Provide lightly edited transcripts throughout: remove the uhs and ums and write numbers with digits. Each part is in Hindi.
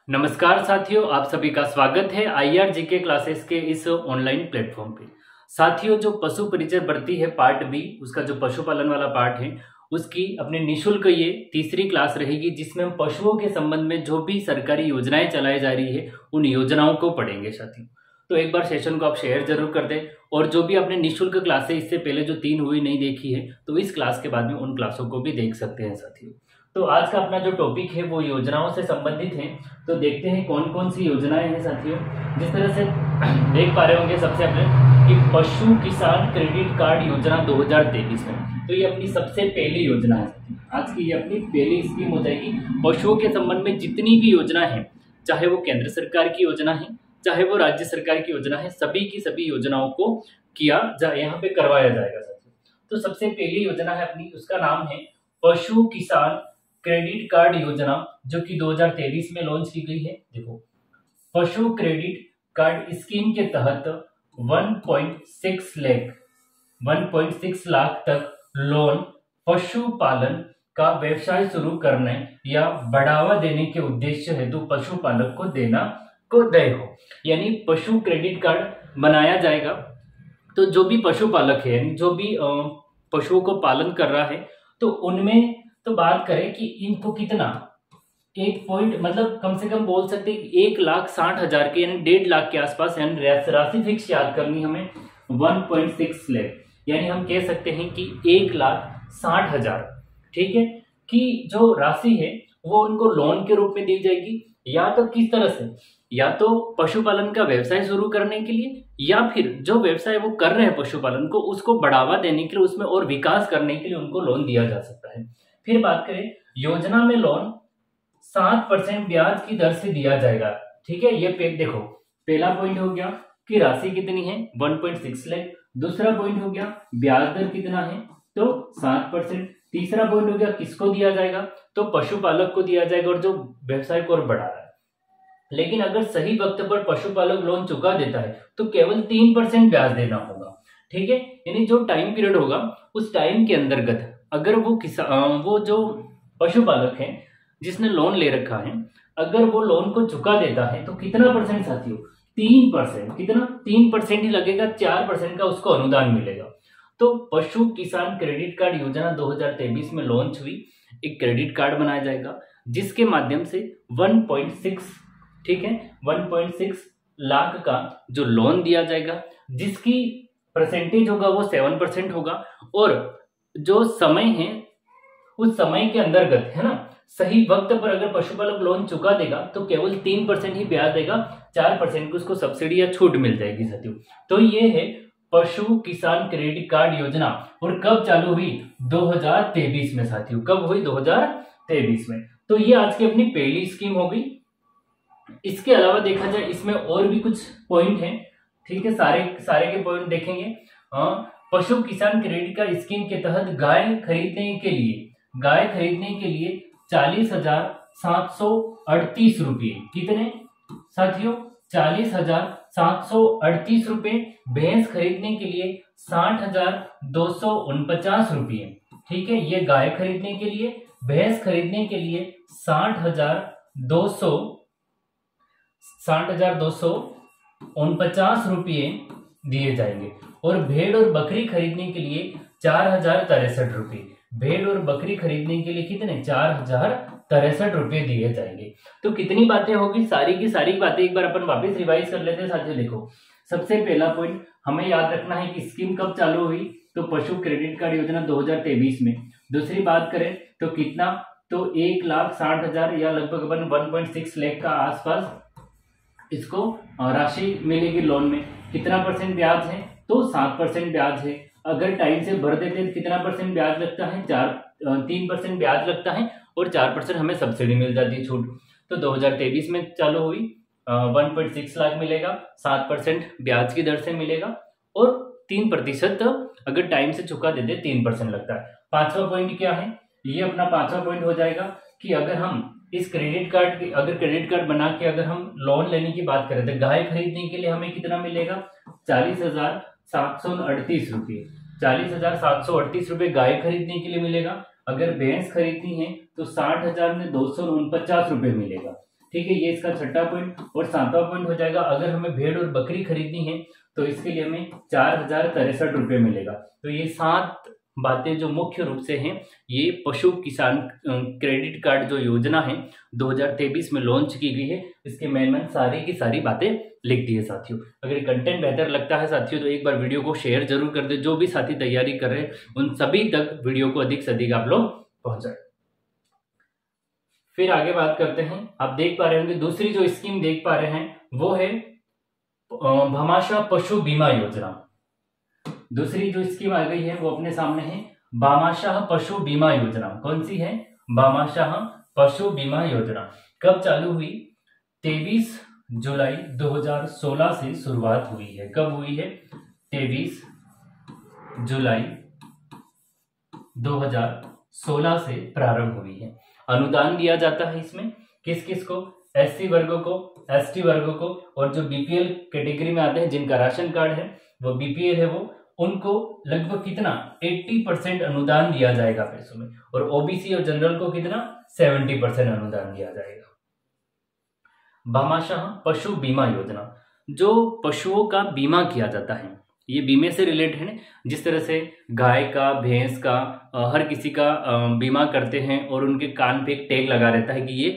नमस्कार साथियों, आप सभी का स्वागत है आईआर जीके क्लासेस के इस ऑनलाइन प्लेटफॉर्म पे। साथियों, जो पशु परिचर भर्ती है पार्ट बी, उसका जो पशुपालन वाला पार्ट है, उसकी अपने निशुल्क ये तीसरी क्लास रहेगी, जिसमें हम पशुओं के संबंध में जो भी सरकारी योजनाएं चलाई जा रही है उन योजनाओं को पढ़ेंगे साथियों। तो एक बार सेशन को आप शेयर जरूर कर दें, और जो भी आपने निःशुल्क क्लासेस इससे पहले जो 3 हुई नहीं देखी है, तो इस क्लास के बाद में उन क्लासों को भी देख सकते हैं साथियों। तो आज का अपना जो टॉपिक है वो योजनाओं से संबंधित है। तो देखते हैं कौन कौन सी योजनाएं हैं साथियों। जिस तरह से देख पा रहे होंगे सबसे पहले कि पशु किसान क्रेडिट कार्ड योजना 2023 में, तो ये अपनी सबसे पहली योजना है। आज की ये अपनी पहली स्कीम हो जाएगी। पशुओं के संबंध में जितनी भी योजना है, चाहे वो केंद्र सरकार की योजना है, चाहे वो राज्य सरकार की योजना है, सभी की सभी योजनाओं को यहाँ पे करवाया जाएगा साथियों। तो सबसे पहली योजना है अपनी, उसका नाम है पशु किसान क्रेडिट कार्ड योजना, जो कि 2023 में लॉन्च की गई है। देखो, पशु क्रेडिट कार्ड स्कीम के तहत 1.6 लाख तक लोन पशुपालन का व्यवसाय शुरू करने या बढ़ावा देने के उद्देश्य हेतु पशुपालक को देय हो। यानी पशु क्रेडिट कार्ड बनाया जाएगा। तो जो भी पशुपालक है, यानी जो भी पशुओं को पालन कर रहा है, तो उनमें तो बात करें कि इनको कितना मतलब कम से कम बोल सकते हैं 1,60,000 के, यानी 1.5 लाख के आसपास, यानी राशि फिक्स याद करनी हमें 1.6 लाख, यानी हम कह सकते हैं कि 1,60,000, ठीक है, कि जो राशि है वो उनको लोन के रूप में दी जाएगी। या तो किस तरह से, या तो पशुपालन का व्यवसाय शुरू करने के लिए, या फिर जो व्यवसाय वो कर रहे हैं पशुपालन को, उसको बढ़ावा देने के लिए, उसमें और विकास करने के लिए उनको लोन दिया जा सकता है। फिर बात करें, योजना में लोन 7% ब्याज की दर से दिया जाएगा। ठीक है, ये देखो, पहला पॉइंट हो गया कि राशि कितनी है, 1.6 लाख। दूसरा पॉइंट हो गया ब्याज दर कितना है, तो 7%। तीसरा पॉइंट हो गया किसको दिया जाएगा, तो पशुपालक को दिया जाएगा, और जो व्यवसाय को और बढ़ा रहा है। लेकिन अगर सही वक्त पर पशुपालक लोन चुका देता है तो केवल 3% ब्याज देना होगा। ठीक है, यानी जो टाइम पीरियड होगा उस टाइम के अंतर्गत अगर वो जो पशुपालक है जिसने लोन ले रखा है, अगर वो लोन को चुका देता है तो कितना परसेंट साथियों, 3%। कितना, 3% ही लगेगा, 4% का उसको अनुदान मिलेगा। तो पशु किसान क्रेडिट कार्ड योजना 2023 में लॉन्च हुई। एक क्रेडिट कार्ड बनाया जाएगा जिसके माध्यम से 1.6, ठीक है, 1.6 लाख का जो लोन दिया जाएगा, जिसकी परसेंटेज होगा वो 7% होगा। और जो समय है उस समय के अंतर्गत, है ना, सही वक्त पर अगर पशुपालक लोन चुका देगा तो केवल 3% ही ब्याज देगा, 4% की उसको सब्सिडी या छूट मिल जाएगी साथियों। तो ये है पशु किसान क्रेडिट कार्ड योजना। और कब चालू हुई, 2023 में साथियों। कब हुई, 2023 में। तो ये आज की अपनी पहली स्कीम हो गई। इसके अलावा देखा जाए इसमें और भी कुछ पॉइंट हैं, ठीक है, सारे के पॉइंट देखेंगे। पशु किसान क्रेडिट कार्ड स्कीम के तहत गाय खरीदने के लिए 40,738 रुपये, कितने साथियों, 40,738 रुपये। भैंस खरीदने के लिए 60,249 रुपये। ठीक है, ये गाय खरीदने के लिए। भैंस खरीदने के लिए 60,249 रुपये दिए जाएंगे। और भेड़ और बकरी खरीदने के लिए 4,063 रुपये। भेड़ और बकरी खरीदने के लिए कितने, 4,063 रुपये दिए जाएंगे। तो कितनी बातें होगी, सारी की सारी बातें एक बार अपन वापस रिवाइज कर लेते हैं साथियों। देखो, सबसे पहला पॉइंट हमें याद रखना है कि स्कीम कब चालू हुई, तो पशु क्रेडिट कार्ड योजना 2023 में। दूसरी बात करें तो कितना, तो 1,60,000 या लगभग 1.6 लाख का आसपास इसको राशि मिलेगी लोन में। कितना परसेंट ब्याज है, तो 7% ब्याज है। अगर टाइम से भर देते हैं तो कितना परसेंट ब्याज लगता है, 3% ब्याज लगता है, और 4% हमें सब्सिडी मिल जाती है, छूट। तो 2023 में चालू हुई, 1.6 लाख मिलेगा, 7% ब्याज की दर से मिलेगा, और 3% अगर टाइम से चुका देते 3% लगता है। पांचवा पॉइंट क्या है, ये अपना पांचवा पॉइंट हो जाएगा कि अगर हम इस क्रेडिट कार्ड बना के अगर हम लोन लेने की बात करें तो गाय खरीदने के लिए हमें कितना मिलेगा, 40,738 रुपये। 40,738 रुपये गाय खरीदने के लिए मिलेगा। अगर भैंस खरीदनी है तो 60,249 रुपये मिलेगा। ठीक है, ये इसका छठा पॉइंट। और सातवां पॉइंट हो जाएगा, अगर हमें भेड़ और बकरी खरीदनी है तो इसके लिए हमें 4063 रुपये मिलेगा। तो ये 7 बातें जो मुख्य रूप से हैं, ये पशु किसान क्रेडिट कार्ड जो योजना है 2023 में लॉन्च की गई है, इसके मेन सारी की सारी बातें लिख दी है साथियों। अगर कंटेंट बेहतर लगता है साथियों तो एक बार वीडियो को शेयर जरूर कर दे। जो भी साथी तैयारी कर रहे हैं उन सभी तक वीडियो को अधिक से अधिक आप लोग पहुंचाएं। फिर आगे बात करते हैं। आप देख पा रहे होंगे दूसरी जो स्कीम देख पा रहे हैं वो है भामाशाह पशु बीमा योजना। दूसरी जो स्कीम आ गई है वो अपने सामने है भामाशाह पशु बीमा योजना। कौन सी है? भामाशाह पशु बीमा योजना। कब चालू हुई? 23 जुलाई 2016 से शुरुआत हुई है। कब हुई है? 23 जुलाई 2016 से प्रारंभ हुई है। अनुदान दिया जाता है इसमें किस किस को? एससी वर्गों को, एसटी वर्गों को, और जो बीपीएल कैटेगरी में आते हैं जिनका राशन कार्ड है वो बीपीएल है, वो उनको लगभग कितना 80% अनुदान दिया जाएगा पैसों में। और ओबीसी और जनरल को कितना 70% अनुदान दिया जाएगा। भामाशाह पशु बीमा योजना, जो पशुओं का बीमा किया जाता है, ये बीमे से रिलेटेड है। जिस तरह से गाय का, भैंस का, हर किसी का बीमा करते हैं और उनके कान पे एक टैग लगा रहता है कि ये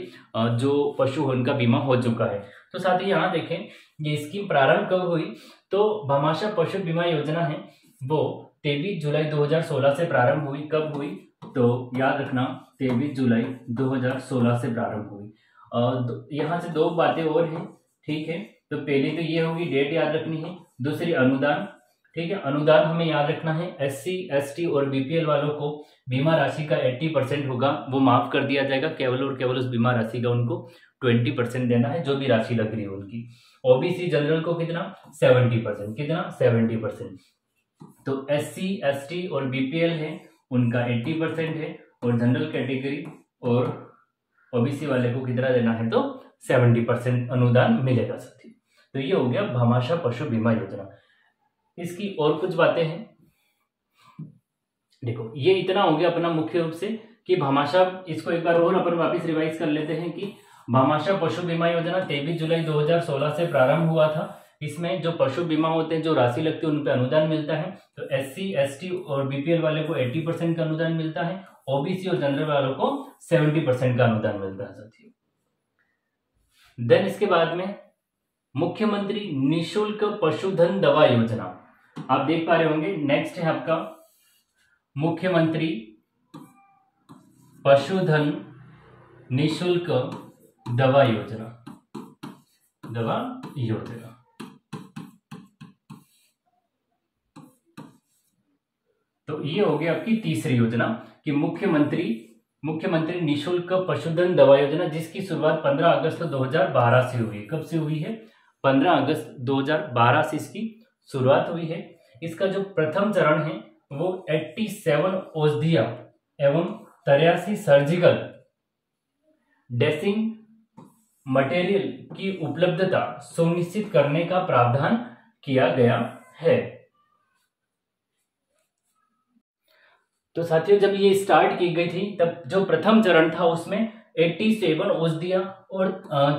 जो पशु है उनका बीमा हो चुका है। तो साथ ही यहाँ देखें ये स्कीम प्रारंभ कब हुई? तो भामाशाह पशु बीमा योजना है वो 23 जुलाई 2016 से प्रारंभ हुई। कब हुई? तो याद रखना 23 जुलाई 2016 से प्रारंभ हुई। यहाँ से 2 बातें और हैं, ठीक है। तो पहली तो ये होगी, डेट याद रखनी है। दूसरी अनुदान, ठीक है। अनुदान हमें याद रखना है, एससी, एसटी और बीपीएल वालों को बीमा राशि का 80% होगा, वो माफ कर दिया जाएगा। केवल और केवल उस बीमा राशि का उनको 20% देना है, जो भी राशि लग रही है उनकी। ओबीसी जनरल को कितना 70%, कितना 70%। तो एससी, एसटी और बीपीएल है उनका 80% है, और जनरल कैटेगरी और ओबीसी वाले को कितना देना है? तो 70% अनुदान मिलेगा साथी। तो ये हो गया भामाशाह पशु बीमा योजना। इसकी और कुछ बातें हैं, देखो ये इतना हो गया अपना मुख्य रूप से कि भामाशाह, इसको एक बार और अपन वापस रिवाइज कर लेते हैं कि भामाशाह पशु बीमा योजना 23 जुलाई 2016 से प्रारंभ हुआ था। इसमें जो पशु बीमा होते हैं, जो राशि लगती है, उन पे अनुदान मिलता है। तो एससी, एसटी और बीपीएल वाले को 80% का अनुदान मिलता है, ओबीसी और जनरल वालों को 70% का अनुदान मिलता है साथियों। देन इसके बाद में मुख्यमंत्री निशुल्क पशुधन दवा योजना, आप देख पा रहे होंगे। नेक्स्ट है आपका मुख्यमंत्री पशुधन निशुल्क दवा योजना। दवा योजना, तो ये हो गया आपकी तीसरी योजना कि मुख्यमंत्री निशुल्क पशुधन दवा योजना, जिसकी शुरुआत 15 अगस्त 2012 से हुई। कब से हुई है? 15 अगस्त 2012 से इसकी शुरुआत हुई है। इसका जो प्रथम चरण है वो 87 औषधीय एवं 83 सर्जिकल ड्रेसिंग मटेरियल की उपलब्धता सुनिश्चित करने का प्रावधान किया गया है। तो साथियों जब ये स्टार्ट की गई थी तब जो प्रथम चरण था उसमें 87 औषधीय और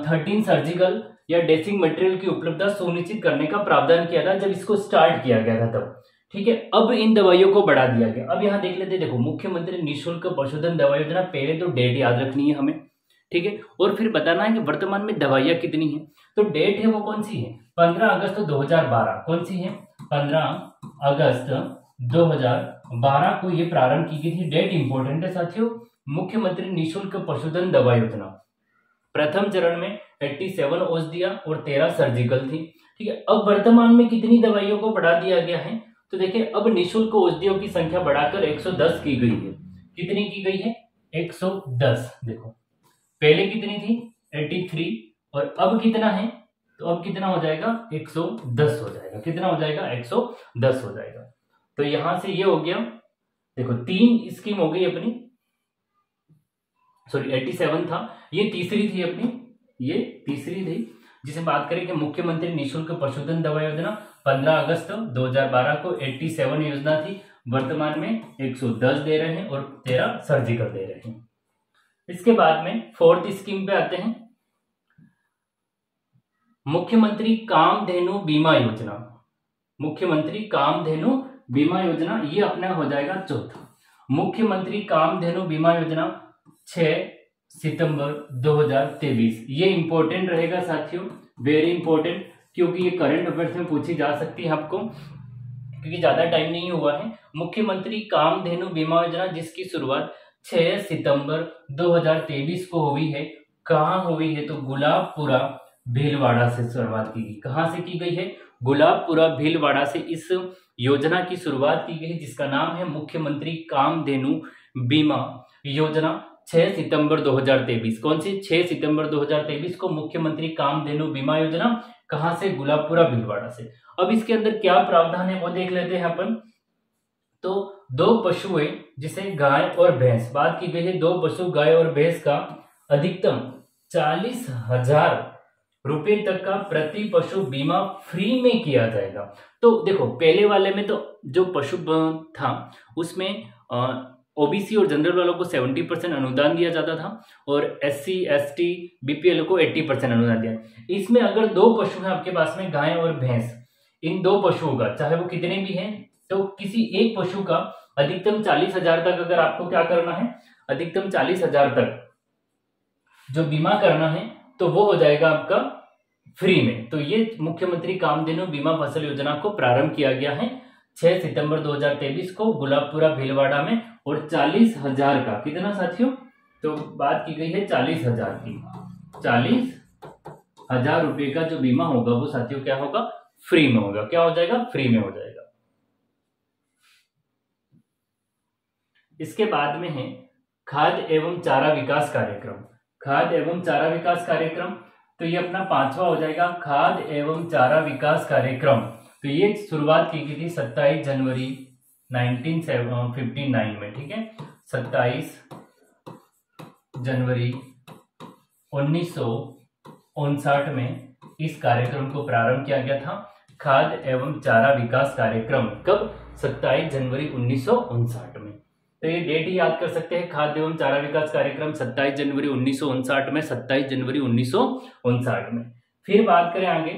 13 सर्जिकल या ड्रेसिंग मटेरियल की उपलब्धता सुनिश्चित करने का प्रावधान किया था जब इसको स्टार्ट किया गया था तब, ठीक है। अब इन दवाइयों को बढ़ा दिया गया। अब यहाँ देख लेते हैं, देखो मुख्यमंत्री निशुल्क पशुधन दवा योजना, पहले तो डेट याद रखनी है हमें, ठीक है, और फिर बताना है कि वर्तमान में दवाइयाँ कितनी हैं। तो डेट है वो कौन सी है? 15 अगस्त 2012। कौन सी है? 15 अगस्त 2012 को ये प्रारंभ की गई थी। डेट इंपॉर्टेंट है साथियों। मुख्यमंत्री निशुल्क पशुधन दवा योजना प्रथम चरण में 87 औषधीय और 13 सर्जिकल थी, ठीक है। अब वर्तमान में कितनी दवाइयों को बढ़ा दिया गया है? तो देखिए अब निशुल्क औषधियों की संख्या बढ़ाकर 110 की गई है। कितनी की गई है? 110। देखो पहले कितनी थी? 83, और अब कितना है? तो अब कितना हो जाएगा? 110 हो जाएगा। कितना हो जाएगा? 110 हो जाएगा। तो यहां से ये हो गया, देखो 3 स्कीम हो गई अपनी, सॉरी 87 था, ये तीसरी थी अपनी, ये तीसरी थी जिसे बात करें कि मुख्यमंत्री निशुल्क पशुधन दवा योजना 15 अगस्त 2012 को 87 योजना थी, वर्तमान में 110 दे रहे हैं और 13 सर्जिकल दे रहे हैं। इसके बाद में 4th स्कीम पे आते हैं। मुख्यमंत्री कामधेनु बीमा योजना, मुख्यमंत्री कामधेनु बीमा योजना ये अपना हो जाएगा चौथा। मुख्यमंत्री कामधेनु बीमा योजना 6 सितंबर 2023, ये इंपॉर्टेंट रहेगा साथियों, वेरी इंपॉर्टेंट, क्योंकि ये करंट अफेयर्स में पूछी जा सकती है आपको, क्योंकि ज्यादा टाइम नहीं हुआ है। मुख्यमंत्री कामधेनु बीमा योजना जिसकी शुरुआत 6 सितंबर 2023 को हुई है, कहाँ हुई है तो गुलाबपुरा भीलवाड़ा से शुरुआत की गई। कहाँ से की गई है? गुलाबपुरा भीलवाड़ा से इस योजना की शुरुआत की गई, जिसका नाम है मुख्यमंत्री कामधेनु बीमा योजना। 6 सितंबर 2023, कौन सी? 6 सितंबर 2023 को मुख्यमंत्री कामधेनु बीमा योजना, कहां से? गुलाबपुरा भीलवाड़ा से। अब इसके अंदर क्या प्रावधान है वो देख लेते हैं अपन। तो दो पशुएं, जिसे गाय और भैंस, बात की गई है दो पशु गाय और भैंस का अधिकतम 40,000 रुपए तक का प्रति पशु बीमा फ्री में किया जाएगा। तो देखो पहले वाले में तो जो पशु था उसमें ओबीसी और जनरल वालों को 70% अनुदान दिया जाता था और एससी एसटी बीपीएल को 80% अनुदान दिया। इसमें अगर दो पशु हैं आपके पास में, गाय और भैंस, इन दो पशुओं का चाहे वो कितने भी हैं, तो किसी एक पशु का अधिकतम 40,000 तक अगर आपको क्या करना है, अधिकतम 40,000 तक जो बीमा करना है तो वो हो जाएगा आपका फ्री में। तो ये मुख्यमंत्री कामधेनु बीमा फसल योजना को प्रारंभ किया गया है 6 सितंबर 2023 को गुलाबपुरा भीलवाड़ा में, और 40,000 का कितना साथियों? तो बात की गई है 40,000 की। 40,000 रुपए का जो बीमा होगा वो साथियों क्या होगा? फ्री में होगा। क्या हो जाएगा? फ्री में हो जाएगा। इसके बाद में है खाद्य एवं चारा विकास कार्यक्रम। खाद्य एवं चारा विकास कार्यक्रम, तो ये अपना 5वां हो जाएगा, खाद्य एवं चारा विकास कार्यक्रम। तो ये शुरुआत की गई थी 27 जनवरी 1959 में, ठीक है, 27 जनवरी 1959 में इस कार्यक्रम को प्रारंभ किया गया था, खाद्य एवं चारा विकास कार्यक्रम। कब? 27 जनवरी 1959 में। तो ये डेट ही याद कर सकते हैं, खाद्य एवं चारा विकास कार्यक्रम 27 जनवरी 1959 में, 27 जनवरी 1959 में। फिर बात करें आगे,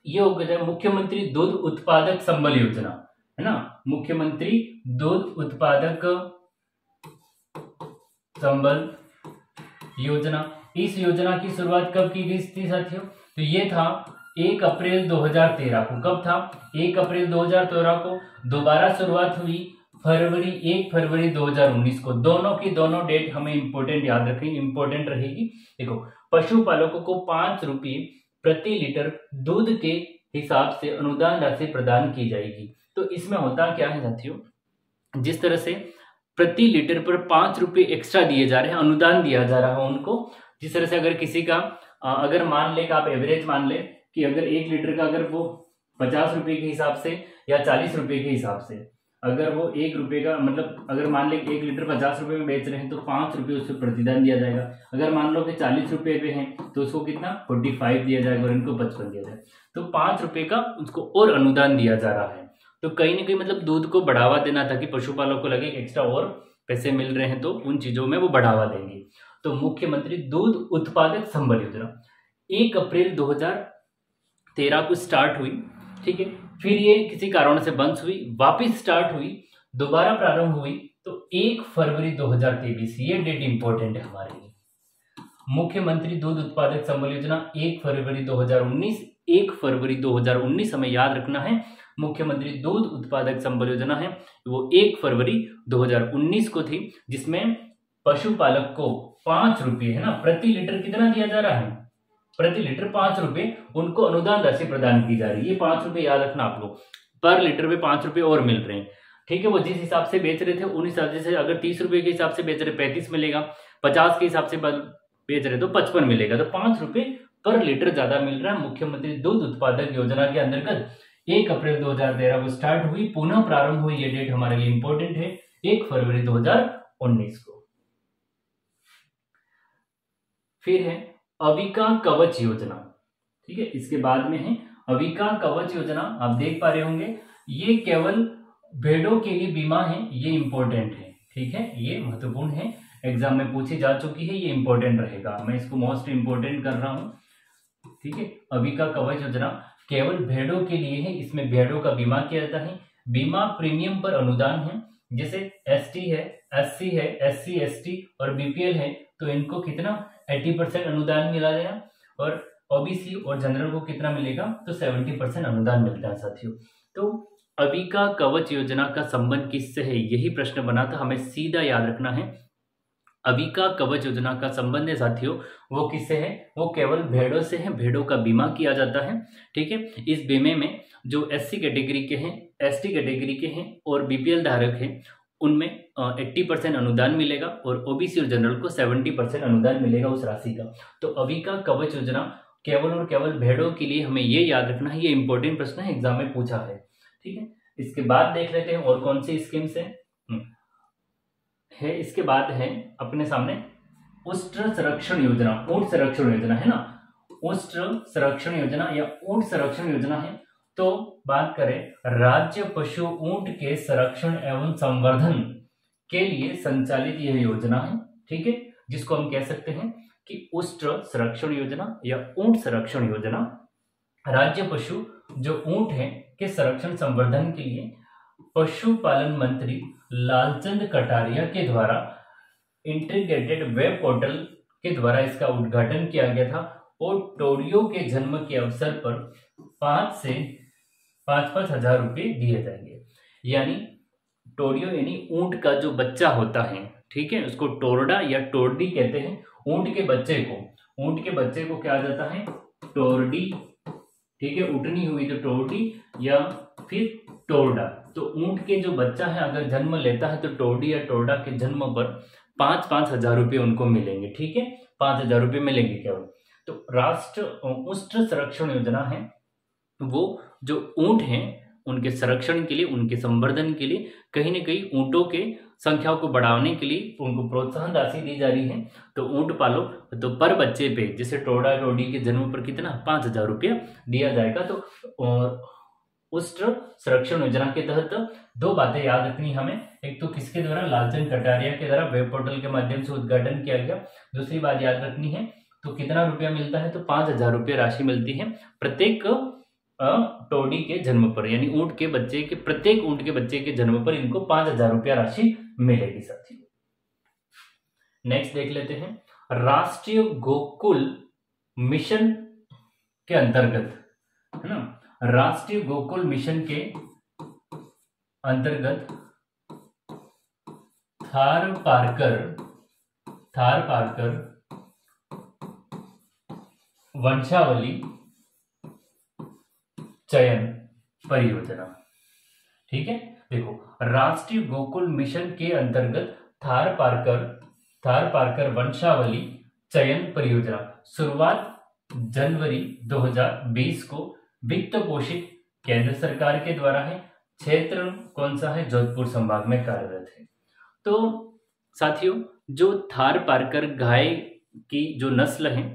ये हो गया मुख्यमंत्री दूध उत्पादक संबल योजना, है ना, मुख्यमंत्री दूध उत्पादक संबल योजना। इस योजना की शुरुआत कब की गई थी साथियों? तो ये था 1 अप्रैल 2013 को। कब था? 1 अप्रैल 2013 को। दोबारा शुरुआत हुई 1 फरवरी 2019 को। दोनों की दोनों डेट हमें इंपॉर्टेंट याद रखें, इंपॉर्टेंट रहेगी। देखो, पशुपालकों को 5 रुपये प्रति लीटर दूध के हिसाब से अनुदान राशि प्रदान की जाएगी। तो इसमें होता क्या है साथियों, जिस तरह से प्रति लीटर पर 5 रुपये एक्स्ट्रा दिए जा रहे हैं, अनुदान दिया जा रहा है उनको। जिस तरह से अगर किसी का अगर मान ले कि आप एवरेज मान ले कि अगर 1 लीटर का अगर वो 50 रुपये के हिसाब से या 40 रुपये के हिसाब से, अगर वो 1 रुपये का मतलब अगर मान ले 1 लीटर 50 रुपये में बेच रहे हैं तो 5 रुपये उससे प्रतिदान दिया जाएगा। अगर मान लो कि 40 रुपये पे हैं तो उसको कितना 45 दिया जाएगा और इनको 55 दिया जाएगा। तो 5 रुपये का उसको और अनुदान दिया जा रहा है। तो कहीं ना कहीं मतलब दूध को बढ़ावा देना ताकि पशुपालकों को लगे एक्स्ट्रा और पैसे मिल रहे हैं तो उन चीजों में वो बढ़ावा देंगे। तो मुख्यमंत्री दूध उत्पादक संबल योजना 1 अप्रैल 2013 को स्टार्ट हुई, ठीक है। फिर ये किसी कारण से बंद हुई, वापस स्टार्ट हुई, दोबारा प्रारंभ हुई तो 1 फरवरी 2023, ये डेट इंपॉर्टेंट है हमारे लिए। मुख्यमंत्री दूध उत्पादक संबल योजना 1 फरवरी 2019, 1 फरवरी 2019 हमें याद रखना है। मुख्यमंत्री दूध उत्पादक संबल योजना है वो 1 फरवरी 2019 को थी, जिसमें पशुपालक को 5 रुपये, है ना, प्रति लीटर कितना दिया जा रहा है, प्रति लीटर 5 रुपये उनको अनुदान राशि प्रदान की जा रही है। ये 5 रुपये याद रखना आप लोग, पर लीटर पे 5 रुपये और मिल रहे हैं, ठीक है। वो जिस हिसाब से बेच रहे थे उन हिसाब से, अगर 30 रुपये के हिसाब से बेच रहे 35 मिलेगा, 50 के हिसाब से बेच रहे तो 55 मिलेगा, तो 5 रुपये पर लीटर ज्यादा मिल रहा है। मुख्यमंत्री दूध उत्पादक योजना के अंतर्गत 1 अप्रैल 2013 को स्टार्ट हुई, पुनः प्रारंभ हुई, ये डेट हमारे लिए इंपॉर्टेंट है, 1 फरवरी 2019 को। फिर है अविका कवच योजना, ठीक है। इसके बाद में है अविका कवच योजना, आप देख पा रहे होंगे ये केवल भेड़ों के लिए बीमा है, ये इंपॉर्टेंट है, ठीक है, ये महत्वपूर्ण है, एग्जाम में पूछी जा चुकी है, ये इंपॉर्टेंट रहेगा, मैं इसको मोस्ट इंपॉर्टेंट कर रहा हूं। ठीक है। अविका कवच योजना केवल भेड़ों के लिए है, इसमें भेड़ों का बीमा किया जाता है। बीमा प्रीमियम पर अनुदान है, जैसे एसटी है, एससी है, एससी एसटी और बीपीएल है तो इनको कितना 80% अनुदान मिला जाएगा, और ओबीसी और जनरल को कितना मिलेगा तो 70% अनुदान मिलता है साथियों। तो अविका कवच योजना का संबंध किससे है, यही प्रश्न बना था, हमें सीधा याद रखना है। अविका कवच योजना का संबंध है साथियों वो किससे है, वो केवल भेड़ों से है, भेड़ों का बीमा किया जाता है। ठीक है। इस बीमे में जो एससी कैटेगरी के हैं, एसटी कैटेगरी के हैं और बीपीएल धारक हैं उनमें 80% अनुदान मिलेगा, और ओबीसी और जनरल को 70% अनुदान मिलेगा उस राशि का। तो अविका कवच योजना केवल और केवल भेड़ों के लिए, हमें ये याद रखना है, ये इंपॉर्टेंट प्रश्न है, एग्जाम में पूछा है। ठीक है। इसके बाद देख लेते हैं और कौन सी स्कीम्स है। इसके बाद है अपने सामने उष्ट संरक्षण योजना, ऊंट संरक्षण योजना है ना, उष्ट संरक्षण योजना या ऊंट संरक्षण योजना है। तो बात करें राज्य पशु ऊंट के संरक्षण एवं संवर्धन के लिए संचालित यह योजना है। ठीक है, जिसको हम कह सकते हैं कि उष्ट संरक्षण योजना या ऊंट संरक्षण योजना। राज्य पशु जो ऊंट है के संरक्षण संवर्धन के लिए पशुपालन मंत्री लालचंद कटारिया के द्वारा इंटीग्रेटेड वेब पोर्टल के द्वारा इसका उद्घाटन किया गया था, और टोरियो के जन्म के अवसर पर 5 से 5-5 हजार रुपये दिए जाएंगे। यानी टोरियो यानी ऊंट का जो बच्चा होता है, ठीक है, उसको टोरडा या टोरडी कहते हैं। ऊंट के बच्चे को क्या जाता है टोरडी। ठीक है, उठनी हुई तो टोरडी या फिर टोरडा। तो ऊंट के जो बच्चा है अगर जन्म लेता है तो टोरडी या टोरडा के जन्म पर 5-5 हजार रुपये उनको मिलेंगे। ठीक है, 5 हजार रुपये मिलेंगे केवल। तो राष्ट्र उष्ट संरक्षण योजना है, वो जो ऊंट हैं उनके संरक्षण के लिए, उनके संवर्धन के लिए, कहीं ना कहीं ऊंटों के संख्या को बढ़ाने के लिए उनको प्रोत्साहन राशि दी जा रही है। तो ऊंट पालो तो पर बच्चे पे जैसे टोरडा टोरडी के जन्म पर कितना 5 हजार रुपया दिया जाएगा। तो उष्ट संरक्षण योजना के तहत 2 बातें याद रखनी हमें। एक तो किसके द्वारा, लालचंद कटारिया के द्वारा वेब पोर्टल के माध्यम से उद्घाटन किया गया। दूसरी बात याद रखनी है तो कितना रुपया मिलता है तो 5 हजार रुपये राशि मिलती है प्रत्येक टोडी के जन्म पर, यानी ऊंट के बच्चे के, प्रत्येक ऊंट के बच्चे के जन्म पर इनको 5 हजार रुपया राशि मिलेगी साथी। नेक्स्ट देख लेते हैं राष्ट्रीय गोकुल मिशन के अंतर्गत, है ना, राष्ट्रीय गोकुल मिशन के अंतर्गत थार पारकर वंशावली चयन परियोजना। ठीक है, देखो राष्ट्रीय गोकुल मिशन के अंतर्गत थार पारकर वंशावली चयन परियोजना शुरुआत जनवरी 2020 को वित्त पोषित केंद्र सरकार के द्वारा है। क्षेत्र कौन सा है, जोधपुर संभाग में कार्यरत है। तो साथियों जो थार पारकर गाय की जो नस्ल है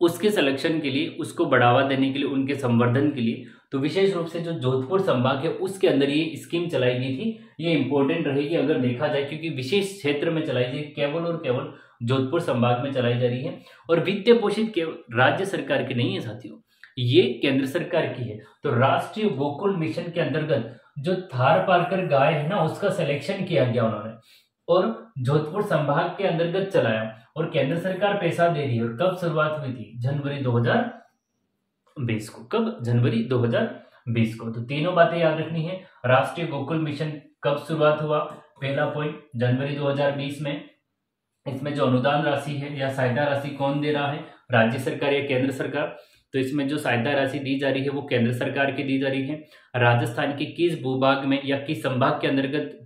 उसके सिलेक्शन के लिए, उसको बढ़ावा देने के लिए, उनके संवर्धन के लिए, तो विशेष रूप से जो जोधपुर संभाग है उसके अंदर ये स्कीम चलाई गई थी। ये इंपॉर्टेंट रहेगी अगर देखा जाए, क्योंकि विशेष क्षेत्र में चलाई जाए, केवल और केवल जोधपुर संभाग में चलाई जा रही है। और वित्तीय पोषित केवल राज्य सरकार की नहीं है साथियों, ये केंद्र सरकार की है। तो राष्ट्रीय गोकुल मिशन के अंतर्गत जो थार पारकर गाय है ना उसका सिलेक्शन किया गया उन्होंने, और जोधपुर संभाग के अंतर्गत चलाया, और केंद्र सरकार पैसा दे रही है। और कब शुरुआत हुई थी, जनवरी 2020 को। कब, जनवरी 2020 को। तो तीनों बातें याद रखनी है। राष्ट्रीय गोकुल मिशन कब शुरुआत हुआ, पहला पॉइंट जनवरी 2020 में। इसमें जो अनुदान राशि है या सहायता राशि कौन दे रहा है, राज्य सरकार या केंद्र सरकार। तो इसमें जो सहायता राशि दी जा रही है वो केंद्र सरकार की दी जा रही है। राजस्थान के किस भूभाग में या किस संभाग के अंतर्गत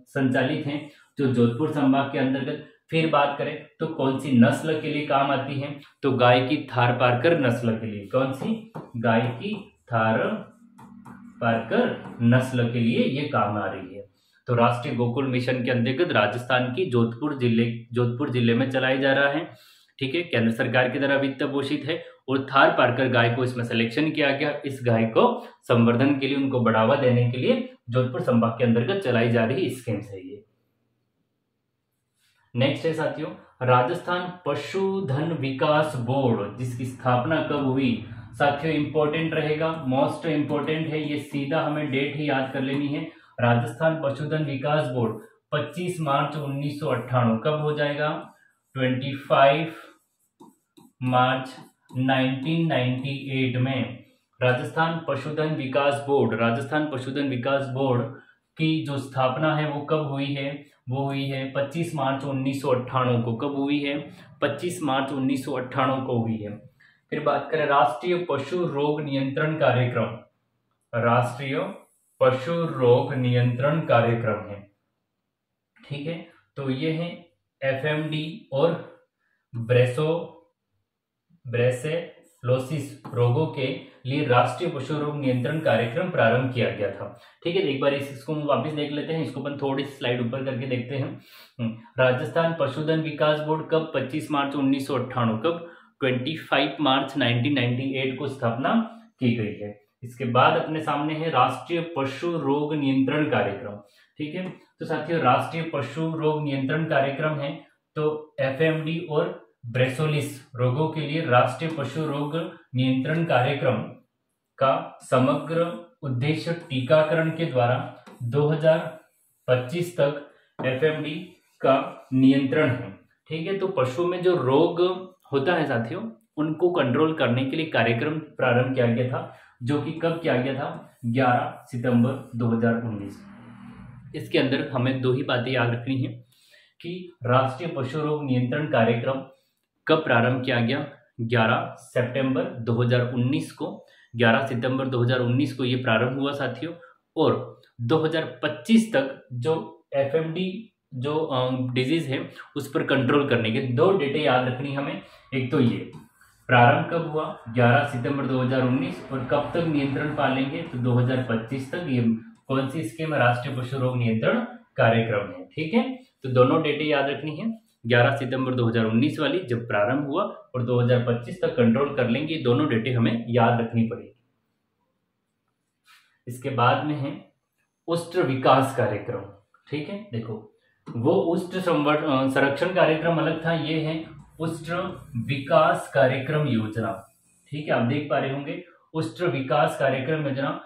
संचालित है, जो जोधपुर संभाग के अंतर्गत। फिर बात करें तो कौन सी नस्ल के लिए काम आती है, तो गाय की थार पारकर नस्ल के लिए। कौन सी, गाय की थार पारकर नस्ल के लिए ये काम आ रही है। तो राष्ट्रीय गोकुल मिशन के अंतर्गत राजस्थान की जोधपुर जिले में चलाया जा रहा है। ठीक है, केंद्र सरकार की द्वारा वित्त पोषित है, और थार पारकर गाय को इसमें सिलेक्शन किया गया। इस गाय को संवर्धन के लिए, उनको बढ़ावा देने के लिए जोधपुर संभाग के अंतर्गत चलाई जा रही स्कीम्स है ये। नेक्स्ट है साथियों राजस्थान पशुधन विकास बोर्ड, जिसकी स्थापना कब हुई। साथियों इंपॉर्टेंट रहेगा, मोस्ट इंपॉर्टेंट है ये, सीधा हमें डेट ही याद कर लेनी है। राजस्थान पशुधन विकास बोर्ड 25 मार्च 1998 कब हो जाएगा, 25 मार्च 1998 में राजस्थान पशुधन विकास बोर्ड, राजस्थान पशुधन विकास बोर्ड की जो स्थापना है वो कब हुई है, वो हुई है 25 मार्च 1998 को। कब हुई है, 25 मार्च 1998 को हुई है। फिर बात करें राष्ट्रीय पशु रोग नियंत्रण कार्यक्रम, राष्ट्रीय पशु रोग नियंत्रण कार्यक्रम है, ठीक है। तो ये है एफएमडी और ब्रेसेलोसिस रोगों के लिए राष्ट्रीय पशु रोग नियंत्रण कार्यक्रम प्रारंभ किया गया था, ठीक है। एक बार इसको वापस देख लेते हैं, इसको अपन थोड़ी स्लाइड ऊपर करके देखते हैं। राजस्थान पशुधन विकास बोर्ड कब, 25 मार्च 1998, कब 25 मार्च 1998 को स्थापना की गई है। इसके बाद अपने सामने है राष्ट्रीय पशु रोग नियंत्रण कार्यक्रम, ठीक है। तो साथियों राष्ट्रीय पशु रोग नियंत्रण कार्यक्रम है, तो एफएमडी और ब्रेसोलिस रोगों के लिए राष्ट्रीय पशु रोग नियंत्रण कार्यक्रम का समग्र उद्देश्य टीकाकरण के द्वारा 2025 तक एफएमडी का नियंत्रण है, ठीक है। तो पशु में जो रोग होता है साथियों, उनको कंट्रोल करने के लिए कार्यक्रम प्रारंभ किया गया था, जो कि कब किया गया था, 11 सितंबर 2019। इसके अंदर हमें दो ही बातें याद रखनी है कि राष्ट्रीय पशु रोग नियंत्रण कार्यक्रम कब प्रारंभ किया गया, 11 सितंबर 2019 को, 11 सितंबर 2019 को ये प्रारंभ हुआ साथियों। और 2025 तक जो एफएमडी जो डिजीज है उस पर कंट्रोल करने के दो डेटें याद रखनी हमें। एक तो ये प्रारंभ कब हुआ, 11 सितंबर 2019, और कब तक नियंत्रण पालेंगे, तो 2025 तक। ये कौन सी स्कीम, राष्ट्रीय पशु रोग नियंत्रण कार्यक्रम है, ठीक है। तो दोनों डेटें याद रखनी है, 11 सितंबर 2019 वाली जब प्रारंभ हुआ और 2025 तक कंट्रोल कर लेंगे, दोनों डेटें हमें याद रखनी पड़ेगी। इसके बाद में है उष्ट्र विकास कार्यक्रम, ठीक है। देखो वो उष्ट्र संरक्षण कार्यक्रम अलग था, ये है उष्ट्र विकास कार्यक्रम योजना, ठीक है। आप देख पा रहे होंगे उष्ट्र विकास कार्यक्रम योजना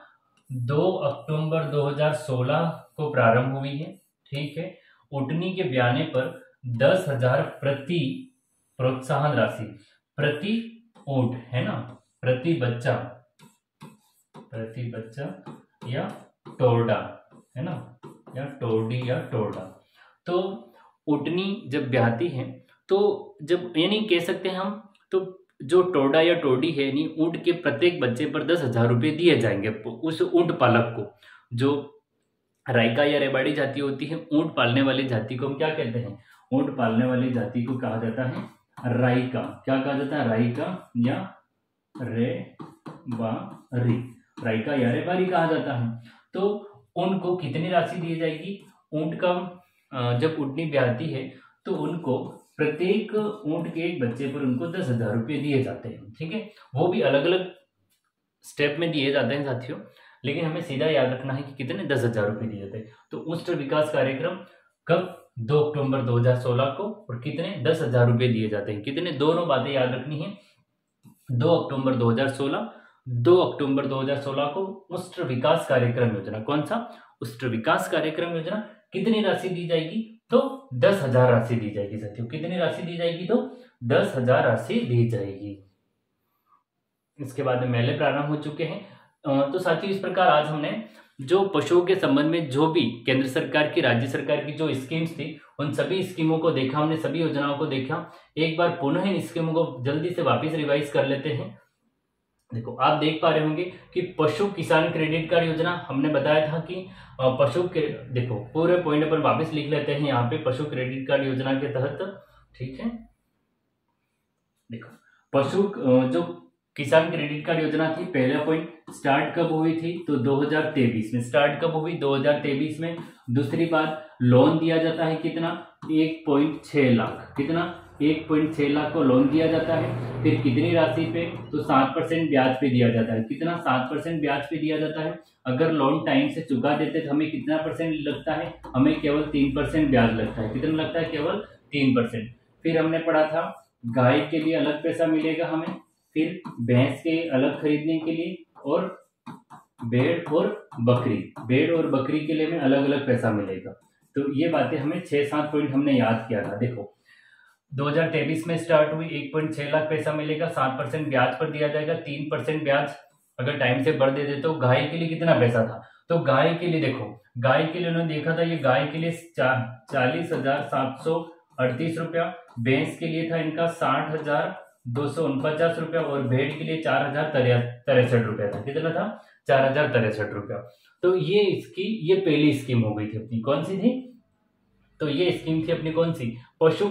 2 अक्टूबर 2016 को प्रारंभ हुई है, ठीक है। ऊँटनी के ब्याने पर 10,000 प्रति प्रोत्साहन राशि, प्रति ऊँट है ना, प्रति बच्चा या टोरडा है ना, या टोरडी या टोरडा। तो ऊँटनी जब ब्याहती है तो जब यानी कह सकते हैं हम, तो जो टोरडा या टोरडी है यानी ऊँट के प्रत्येक बच्चे पर 10,000 रुपये दिए जाएंगे उस ऊँट पालक को। जो राइका या रेबाड़ी जाति होती है, ऊँट पालने वाली जाति को हम क्या कहते हैं, ऊँट पालने वाली जाति को कहा जाता है राइका। क्या कहा जाता है, राइका या रेबारी, राइका या रेबारी कहा जाता है। तो उनको कितनी राशि दी जाएगी, ऊँट का जब ऊँटनी ब्याहती है तो उनको प्रत्येक ऊँट के एक बच्चे पर उनको 10,000 रुपये दिए जाते हैं, ठीक है। वो भी अलग अलग स्टेप में दिए जाते हैं साथियों, लेकिन हमें सीधा याद रखना है कि कितने 10,000 रुपये दिए जाते हैं। तो उष्ट्र विकास कार्यक्रम कब, 2 अक्टूबर 2016 को, और कितने 10,000 रुपये दिए जाते हैं, कितने, दोनों बातें याद रखनी है। 2 अक्टूबर 2016 को उष्ट्र विकास कार्यक्रम योजना, कौन सा, उष्ट्र विकास कार्यक्रम योजना, कितनी राशि दी जाएगी, तो 10,000 राशि दी जाएगी साथियों। कितनी राशि दी जाएगी, तो 10,000 राशि दी जाएगी। इसके बाद में मेले प्रारंभ हो चुके हैं। तो साथियों इस प्रकार आज हमने जो पशुओं के संबंध में जो भी केंद्र सरकार की, राज्य सरकार की जो स्कीम्स थी, उन सभी स्कीमों को देखा हमने, सभी योजनाओं को देखा। एक बार पुनः इन स्कीमों को जल्दी से वापस रिवाइज कर लेते हैं। देखो आप देख पा रहे होंगे कि पशु किसान क्रेडिट कार्ड योजना हमने बताया था कि पशु के, देखो पूरे पॉइंट अपन वापस लिख लेते हैं यहाँ पे, पशु क्रेडिट कार्ड योजना के तहत, ठीक है। देखो पशु जो किसान क्रेडिट कार्ड योजना थी, पहला पॉइंट स्टार्ट कब हुई थी, तो 2023 में स्टार्ट कब हुई, 2023 में। दूसरी बात, लोन दिया जाता है कितना, 1.6 लाख, कितना, 1.6 लाख को लोन दिया जाता है। फिर कितनी राशि पे, तो 7% ब्याज पे दिया जाता है, कितना, 7% ब्याज पे दिया जाता है। अगर लोन टाइम से चुका देते तो हमें कितना परसेंट लगता है, हमें केवल 3% ब्याज लगता है, कितना लगता है, केवल 3%। फिर हमने पढ़ा था गाय के लिए अलग पैसा मिलेगा हमें, फिर भैंस के अलग खरीदने के लिए, और भेड़ और बकरी के लिए में अलग अलग पैसा मिलेगा। तो ये बातें हमें 6-7 पॉइंट हमने याद किया था। देखो 2023 में स्टार्ट हुई, 1.6 लाख पैसा मिलेगा, 7% ब्याज पर दिया जाएगा, 3% ब्याज अगर टाइम से बढ़ दे तो गाय के लिए कितना पैसा था, तो गाय के लिए देखो, गाय के लिए उन्होंने देखा था, ये गाय के लिए 40,738 रुपया, भैंस के लिए था इनका 60,249 रुपया, और भेड़ के लिए 4,063 रुपया था। कितना था? 4,063 रुपया। तो ये पहली स्कीम हो गई थी अपनी। कौन सी थी? तो ये स्कीम थी अपनी कौन सी? पशु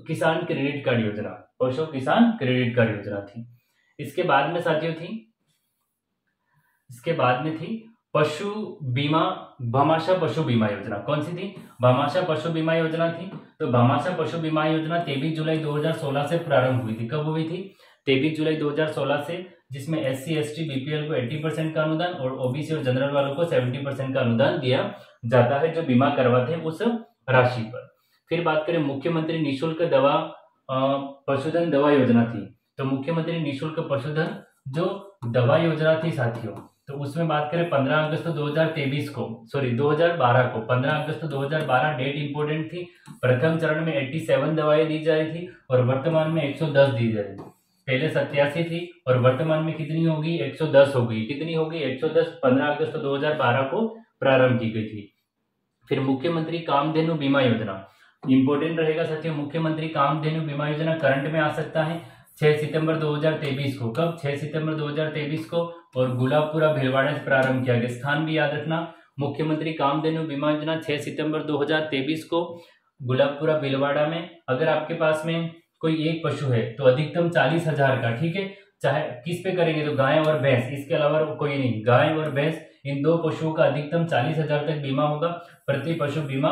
किसान क्रेडिट कार्ड योजना, पशु किसान क्रेडिट कार्ड योजना थी। इसके बाद में साथियों थी पशु बीमा, भामाशाह पशु बीमा योजना। कौन सी थी? भामाशाह पशु बीमा योजना थी। तो भामाशाह पशु बीमा योजना 23 जुलाई 2016 से प्रारंभ हुई थी। कब हुई थी? 23 जुलाई 2016 से, जिसमें SC ST BPL को 80% का अनुदान और OBC और जनरल वालों को 70% का अनुदान दिया जाता है, जो बीमा करवाते हैं उस राशि पर। फिर बात करें मुख्यमंत्री निःशुल्क दवा पशुधन दवा योजना थी। तो मुख्यमंत्री निःशुल्क पशुधन जो दवा योजना थी साथियों, तो उसमें बात करें 15 अगस्त 2023 को, सॉरी 2012 को, 15 अगस्त 2012 डेट इंपोर्टेंट थी। प्रथम चरण में 87 दवाएं दी जा रही थी और वर्तमान में 110 दी जा रही थी। पहले 87 थी और वर्तमान में कितनी होगी? 110 हो गई। कितनी होगी? 110 15 अगस्त 2012 को प्रारंभ की गई थी। फिर मुख्यमंत्री कामधेनु बीमा योजना इंपोर्टेंट रहेगा साथियों। मुख्यमंत्री कामधेनु बीमा योजना करंट में आ सकता है 6 सितंबर 2023 को। कब? 6 सितंबर 2023 को, और गुलाबपुरा भीलवाड़ा से प्रारंभ किया गया। स्थान भी याद रखना, मुख्यमंत्री कामधेनु बीमा योजना 6 सितंबर 2023 को गुलाबपुरा भीलवाड़ा में। अगर आपके पास में कोई एक पशु है तो अधिकतम 40,000 का, ठीक है, चाहे किस पे करेंगे तो गाय और भैंस, इसके अलावा कोई नहीं, गाय और भैंस इन दो पशुओं का अधिकतम 40,000 तक बीमा होगा। प्रति पशु बीमा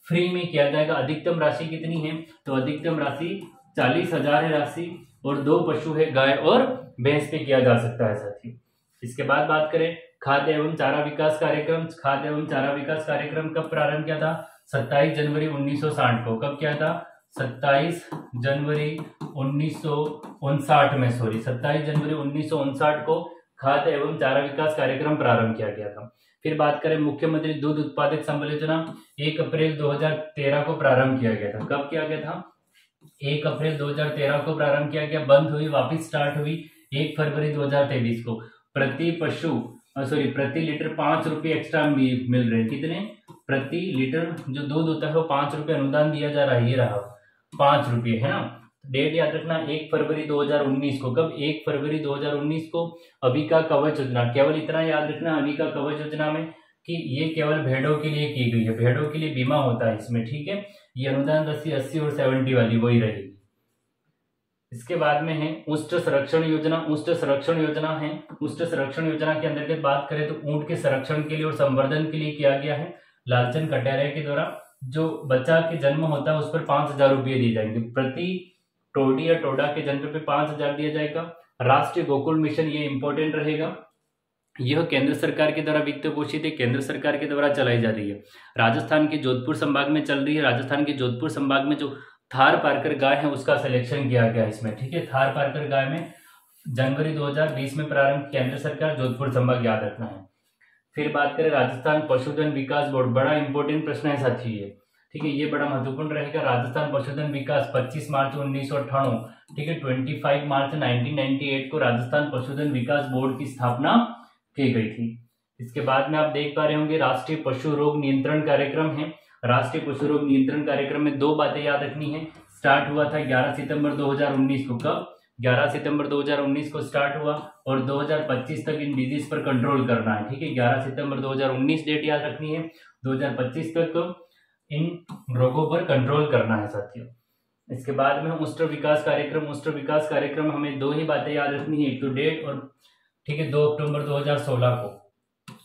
फ्री में किया जाएगा। अधिकतम राशि कितनी है? तो अधिकतम राशि 40,000 है राशि, और 2 पशु है गाय और भैंस पे किया जा सकता है साथी। इसके बाद बात करें खाद्य एवं चारा विकास कार्यक्रम। खाद्य एवं चारा विकास कार्यक्रम कब प्रारंभ किया था? 27 जनवरी 1960 को। कब किया था? 27 जनवरी 1959 में, 27 जनवरी 1959 को खाद्य एवं चारा विकास कार्यक्रम प्रारंभ किया गया था। फिर बात करें मुख्यमंत्री दूध उत्पादक संबल योजना, 1 अप्रैल 2013 को प्रारंभ किया गया था। कब किया गया था? 1 अप्रैल 2013 को प्रारंभ किया गया। बंद हुई, वापस स्टार्ट हुई 1 फरवरी 2023 को। प्रति लीटर 5 रुपये एक्स्ट्रा मिल रहे हैं। कितने? प्रति लीटर जो दूध होता है वो 5 रुपये अनुदान दिया जा रहा है। ये रहा 5 रुपये, है ना। डेट याद रखना 1 फरवरी 2019 को। कब? 1 फरवरी 2019 को। अविका कवच योजना, केवल इतना याद रखना अविका कवच योजना में कि ये केवल भेड़ों के लिए की गई है, भेड़ों के लिए बीमा होता है इसमें, ठीक है। ये अनुदान राशि 80 और 70 वाली वही रहेगी। इसके बाद में है उष्ट संरक्षण योजना। उष्ट संरक्षण योजना है, उष्ट संरक्षण योजना के अंतर्गत बात करें तो ऊंट के संरक्षण के लिए और संवर्धन के लिए किया गया है। लालचंद कटारिया के द्वारा जो बच्चा के जन्म होता है उस पर 5,000 रुपये दिए जाएंगे। प्रति टोडी या टोडा के जन्म पे 5,000 दिया जाएगा। राष्ट्रीय गोकुल मिशन, ये इंपॉर्टेंट रहेगा। यह केंद्र सरकार के द्वारा वित्त पोषित है, केंद्र सरकार के द्वारा चलाई जा रही है। राजस्थान के जोधपुर संभाग में चल रही है। राजस्थान के जोधपुर संभाग में जो थार पारकर गाय है उसका सिलेक्शन किया गया इसमें, ठीक है। थार पारकर गाय में जनवरी 2020 में प्रारंभ, केंद्र सरकार, जोधपुर संभाग याद रखना है। फिर बात करें राजस्थान पशुधन विकास बोर्ड, बड़ा इंपॉर्टेंट प्रश्न है साथी ये, ठीक है, ये बड़ा महत्वपूर्ण रहेगा। राजस्थान पशुधन विकास 25 मार्च 1998, ठीक है, 25 मार्च 1998 को राजस्थान पशुधन विकास बोर्ड की स्थापना की गई थी। इसके बाद में आप देख पा रहे होंगे राष्ट्रीय पशु रोग नियंत्रण कार्यक्रम है। राष्ट्रीय पशु रोग नियंत्रण कार्यक्रम में 2 बातें याद रखनी है। स्टार्ट हुआ था 11 सितंबर 2019 को। कब? 11 सितंबर 2019 को स्टार्ट हुआ और 2025 तक इन डिजीज पर कंट्रोल करना है, ठीक है। 11 सितंबर 2019 डेट याद रखनी है, 2025 तक इन रोगों पर कंट्रोल करना है साथियों। इसके बाद में उष्ट विकास कार्यक्रम, उष्ट विकास कार्यक्रम हमें 2 ही बातें याद रखनी है, एक तो डेट और, ठीक है, 2 अक्टूबर 2016 को,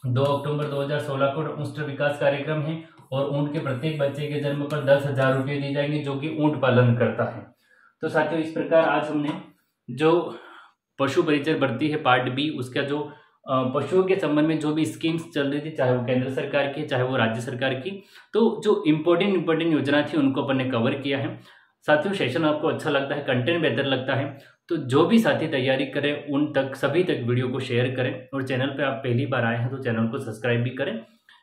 2 अक्टूबर 2016 को उष्ट विकास कार्यक्रम है और ऊंट के प्रत्येक बच्चे के जन्म पर 10,000 रुपये दिए जाएंगे जो कि ऊंट पालन करता है। तो साथियों इस प्रकार आज हमने जो पशु परिचय भर्ती है पार्ट बी, उसका जो पशुओं के संबंध में जो भी स्कीम्स चल रही थी, चाहे वो केंद्र सरकार की चाहे वो राज्य सरकार की, तो जो इम्पोर्टेंट योजना थी उनको अपन ने कवर किया है। साथियों सेशन आपको अच्छा लगता है, कंटेंट बेहतर लगता है तो जो भी साथी तैयारी करें उन तक सभी तक वीडियो को शेयर करें, और चैनल पे आप पहली बार आए हैं तो चैनल को सब्सक्राइब भी करें।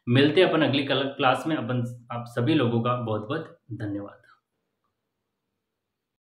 मिलते हैं अपन अगली क्लास में। अपन आप सभी लोगों का बहुत बहुत धन्यवाद।